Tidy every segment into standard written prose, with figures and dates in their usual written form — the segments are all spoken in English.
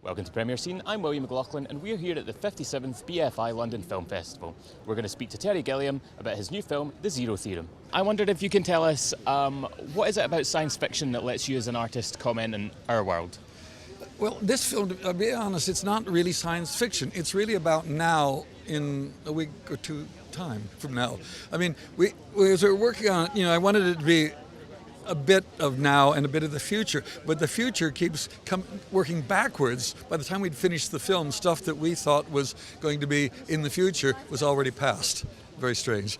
Welcome to Premier Scene, I'm William McLaughlan and we're here at the 57th BFI London Film Festival. We're going to speak to Terry Gilliam about his new film, The Zero Theorem. I wondered if you can tell us, what is it about science fiction that lets you as an artist comment on our world? Well, this film, to be honest, it's not really science fiction. It's really about now in a week or two time from now. I mean, as we were working on it, I wanted it to be a bit of now and a bit of the future, but the future keeps working backwards. By the time we'd finished the film, stuff that we thought was going to be in the future was already past. Very strange.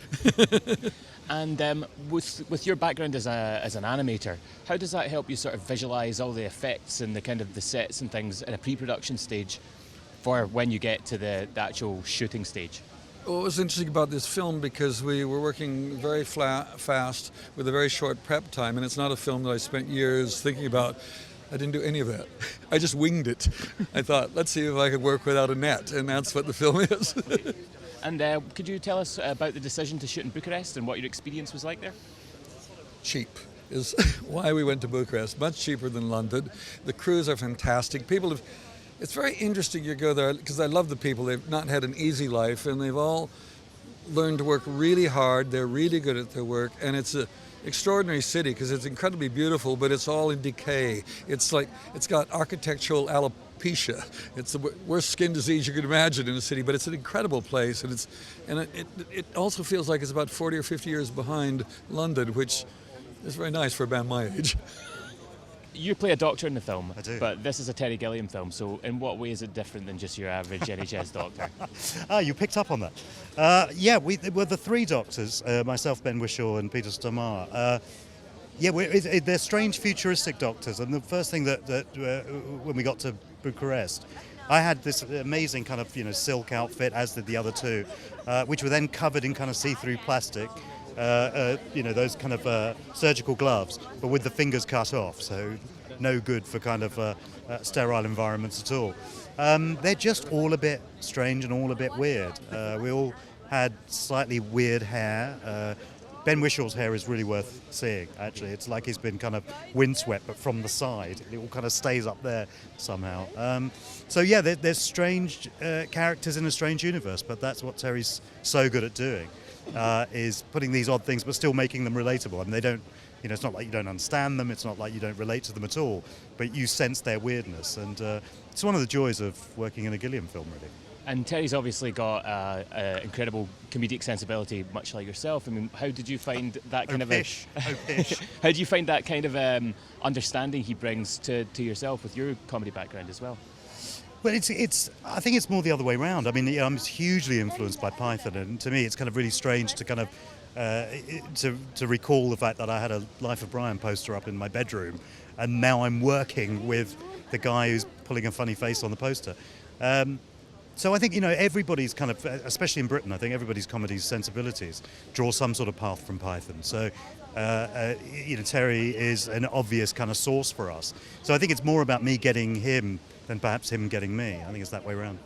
And with your background as an animator, how does that help you sort of visualise all the effects and the sets and things in a pre-production stage for when you get to the actual shooting stage? Well, it was interesting about this film because we were working very fast with a very short prep time, and it's not a film that I spent years thinking about. I didn't do any of that. I just winged it. I thought, let's see if I could work without a net, and that's what the film is. And could you tell us about the decision to shoot in Bucharest and what your experience was like there? Cheap is why we went to Bucharest. Much cheaper than London. The crews are fantastic. It's very interesting you go there because I love the people. They've not had an easy life and they've all learned to work really hard. They're really good at their work, and it's an extraordinary city because it's incredibly beautiful, but it's all in decay. It's got architectural alopecia. It's the worst skin disease you could imagine in a city, but it's an incredible place, and it also feels like it's about 40 or 50 years behind London, which is very nice for a band my age. You play a doctor in the film, I do. But this is a Terry Gilliam film, so in what way is it different than just your average NHS doctor? You picked up on that. We were the three doctors, myself, Ben Whishaw and Peter Stormare. They're strange futuristic doctors, and the first thing that when we got to Bucharest, I had this amazing kind of silk outfit, as did the other two, which were then covered in kind of see-through plastic. Those kind of surgical gloves, but with the fingers cut off, so no good for kind of sterile environments at all. They're just all a bit strange and all a bit weird. We all had slightly weird hair. Ben Wishaw's hair is really worth seeing, actually. It's like he's been kind of windswept, but from the side. It all kind of stays up there somehow. There's strange characters in a strange universe, but that's what Terry's so good at doing. Is putting these odd things but still making them relatable. I mean, they don't, it's not like you don't understand them, it's not like you don't relate to them at all, but you sense their weirdness, and it's one of the joys of working in a Gilliam film, really. And Terry's obviously got an incredible comedic sensibility, much like yourself. I mean, how did you find that kind how do you find that kind of understanding he brings to yourself with your comedy background as well? Well, I think it's more the other way around. I mean, I'm hugely influenced by Python, and to me it's kind of really strange to kind of to recall the fact that I had a Life of Brian poster up in my bedroom, and now I'm working with the guy who's pulling a funny face on the poster. So I think, everybody's kind of, especially in Britain, I think everybody's comedy sensibilities draw some sort of path from Python. So, Terry is an obvious kind of source for us. So I think it's more about me getting him than perhaps him getting me. I think it's that way around.